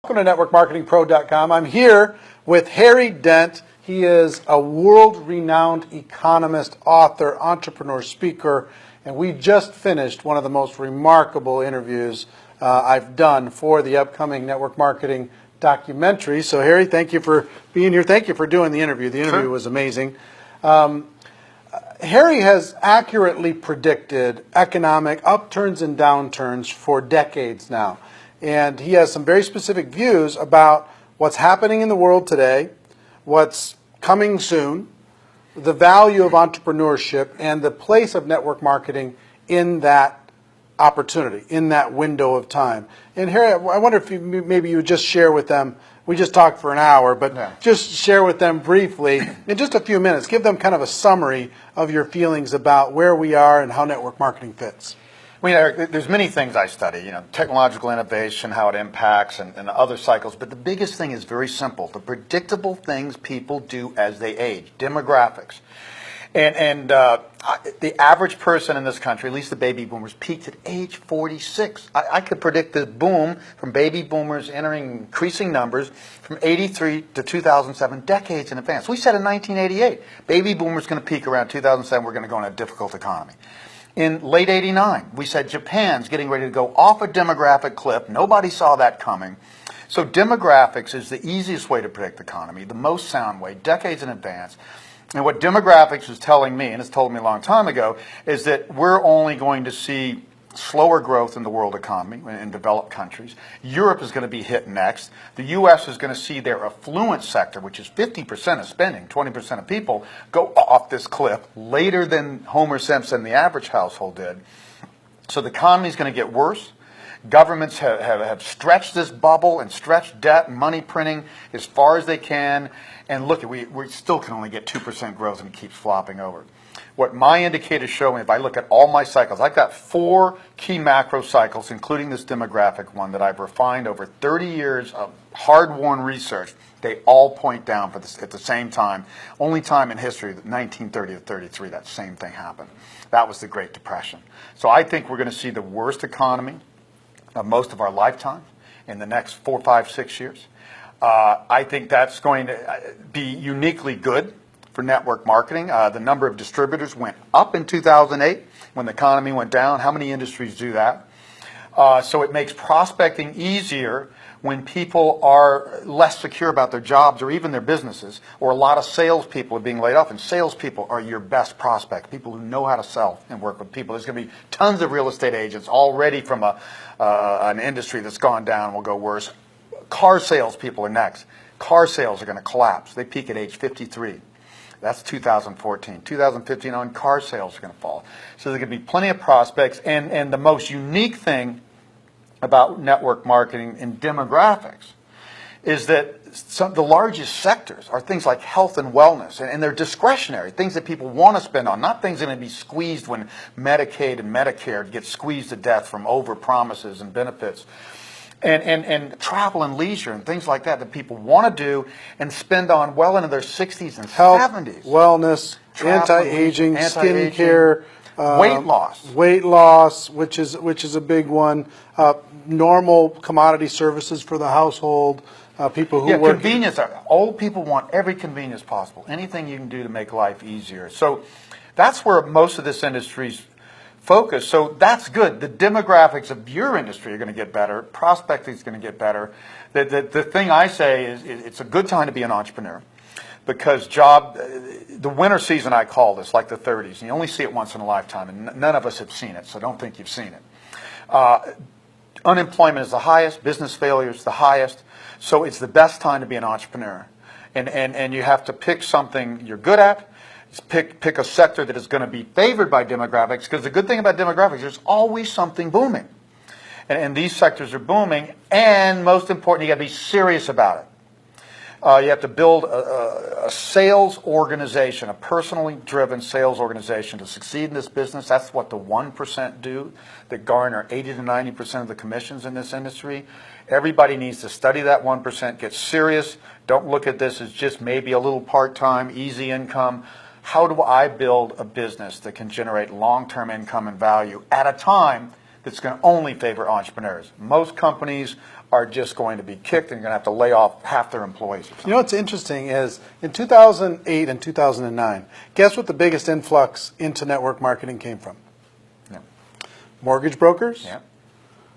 Welcome to NetworkMarketingPro.com. I'm here with Harry Dent. He is a world-renowned economist, author, entrepreneur, speaker, and we just finished one of the most remarkable interviews I've done for the upcoming network marketing documentary. So, Harry, thank you for being here. Thank you for doing the interview. The interview was amazing. Harry has accurately predicted economic upturns and downturns for decades now. And he has some very specific views about what's happening in the world today, what's coming soon, the value of entrepreneurship, and the place of network marketing in that opportunity, in that window of time. And Harry, I wonder if maybe you would just share with them, we just talked for an hour, but just share with them briefly, in just a few minutes, give them kind of a summary of your feelings about where we are and how network marketing fits. Well, Eric, there's many things I study, technological innovation, how it impacts, and other cycles. But the biggest thing is very simple: the predictable things people do as they age, demographics. And the average person in this country, at least the baby boomers, peaked at age 46. I could predict this boom from baby boomers entering increasing numbers from 83 to 2007, decades in advance. We said in 1988, baby boomers going to peak around 2007. We're going to go in a difficult economy. In late '89, we said Japan's getting ready to go off a demographic cliff. Nobody saw that coming. So demographics is the easiest way to predict the economy, the most sound way, decades in advance. And what demographics is telling me, and it's told me a long time ago, is that we're only going to see slower growth in the world economy in developed countries. Europe is going to be hit next. The U.S. is going to see their affluent sector, which is 50% of spending, 20% of people, go off this cliff later than Homer Simpson, the average household, did. So the economy is going to get worse. Governments have stretched this bubble and stretched debt and money printing as far as they can. And look, we still can only get 2% growth and it keeps flopping over. What my indicators show me, if I look at all my cycles, I've got 4 key macro cycles, including this demographic one that I've refined over 30 years of hard-won research. They all point down for this, at the same time. Only time in history, 1930 to 33, that same thing happened. That was the Great Depression. So I think we're going to see the worst economy of most of our lifetime in the next 4, 5, 6 years. I think that's going to be uniquely good for network marketing. The number of distributors went up in 2008 when the economy went down. How many industries do that? So it makes prospecting easier when people are less secure about their jobs or even their businesses, or a lot of salespeople are being laid off, and salespeople are your best prospect, people who know how to sell and work with people. There's going to be tons of real estate agents already from an industry that's gone down, will go worse. Car salespeople are next. Car sales are going to collapse. They peak at age 53. That's 2014. 2015 on, car sales are going to fall. So there's going to be plenty of prospects. And the most unique thing about network marketing and demographics is that the largest sectors are things like health and wellness, and they're discretionary, things that people want to spend on, not things that are going to be squeezed when Medicaid and Medicare get squeezed to death from over promises and benefits. And travel and leisure and things like that people want to do and spend on well into their 60s and Health, 70s. Wellness, anti-aging, skincare, weight loss, which is a big one. Normal commodity services for the household. People who work. Convenience. Old people want every convenience possible. Anything you can do to make life easier. So that's where most of this industry's focus. So that's good. The demographics of your industry are going to get better. Prospecting is going to get better. The thing I say is it's a good time to be an entrepreneur, because the winter season, I call this, like the 30s. And you only see it once in a lifetime, and none of us have seen it, so don't think you've seen it. Unemployment is the highest. Business failure is the highest. So it's the best time to be an entrepreneur. And you have to pick something you're good at. Pick a sector that is going to be favored by demographics, because the good thing about demographics, there's always something booming. And these sectors are booming, and most important, you got to be serious about it. You have to build a sales organization, a personally driven sales organization to succeed in this business. That's what the 1% do that garner 80 to 90% of the commissions in this industry. Everybody needs to study that 1%, get serious. Don't look at this as just maybe a little part-time, easy income. How do I build a business that can generate long-term income and value at a time that's going to only favor entrepreneurs? Most companies are just going to be kicked and you're going to have to lay off half their employees. You know what's interesting is in 2008 and 2009, guess what the biggest influx into network marketing came from? Yeah. Mortgage brokers, Yeah.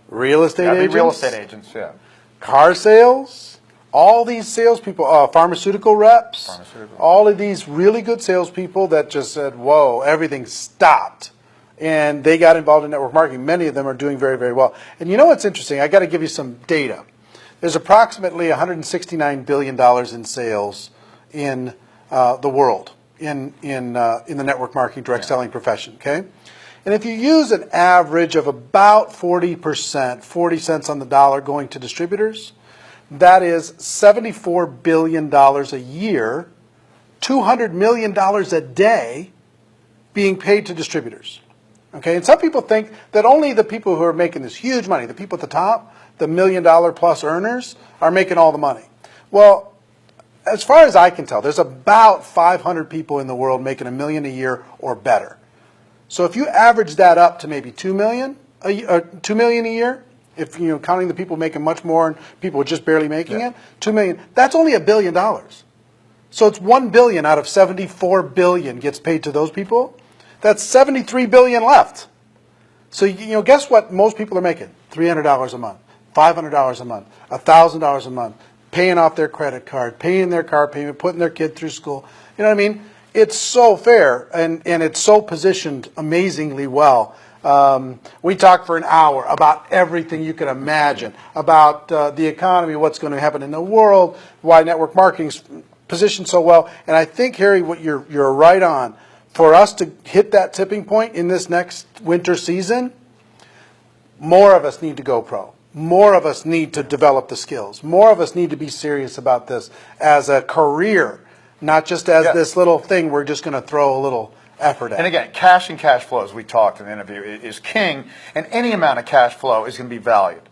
real estate agents, Real estate agents, yeah. car sales, all these salespeople, pharmaceutical reps, all of these really good salespeople that just said, whoa, everything stopped. And they got involved in network marketing. Many of them are doing very, very well. And you know what's interesting? I got to give you some data. There's approximately $169 billion in sales in the world in the network marketing direct selling profession. Okay, and if you use an average of about 40%, 40 cents on the dollar going to distributors, that is $74 billion a year, $200 million a day being paid to distributors. Okay, and some people think that only the people who are making this huge money, the people at the top, the $1 million plus earners, are making all the money. Well, as far as I can tell, there's about 500 people in the world making $1 million a year or better. So if you average that up to maybe $2 million a year, if you know counting the people making much more and people just barely making it, $2 million, that's only $1 billion. So it's $1 billion out of $74 billion gets paid to those people. That's $73 billion left. So you know, guess what most people are making? $300 a month, $500 a month, $1,000 a month, paying off their credit card, paying their car payment, putting their kid through school. You know what I mean? It's so fair, and it's so positioned amazingly well. We talked for an hour about everything you can imagine, about the economy, what's going to happen in the world, why network marketing's positioned so well. And I think, Harry, what you're right on. For us to hit that tipping point in this next winter season, more of us need to go pro. More of us need to develop the skills. More of us need to be serious about this as a career, not just as this little thing we're just going to throw a little effort at. And again, cash and cash flow, as we talked in the interview, is king, and any amount of cash flow is going to be valued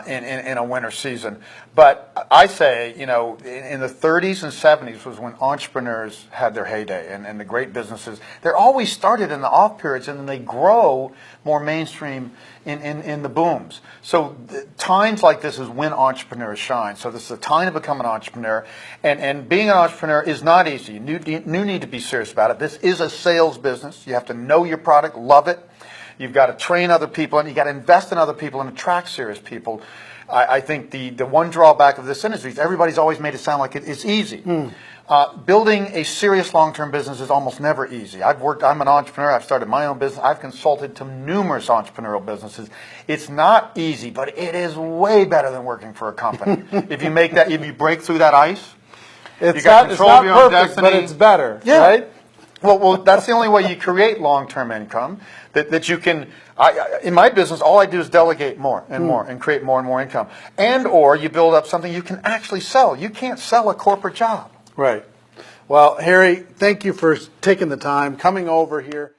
in a winter season. But I say, you know, in the 30s and 70s was when entrepreneurs had their heyday, and the great businesses. They're always started in the off periods, and then they grow more mainstream in the booms. So times like this is when entrepreneurs shine. So this is a time to become an entrepreneur, and being an entrepreneur is not easy. You need to be serious about it. This is a sales business. You have to know your product, love it. You've got to train other people, and you've got to invest in other people and attract serious people. I think the one drawback of this industry is everybody's always made it sound like it's easy. Building a serious long-term business is almost never easy. I'm an entrepreneur. I've started my own business. I've consulted to numerous entrepreneurial businesses. It's not easy, but it is way better than working for a company. If you break through that ice, it's you got not control of your own perfect, destiny. but it's better, Yeah. right? Well, that's the only way you create long-term income. That you can. In my business, all I do is delegate more and more and create more and more income. And or you build up something you can actually sell. You can't sell a corporate job. Right. Well, Harry, thank you for taking the time, coming over here.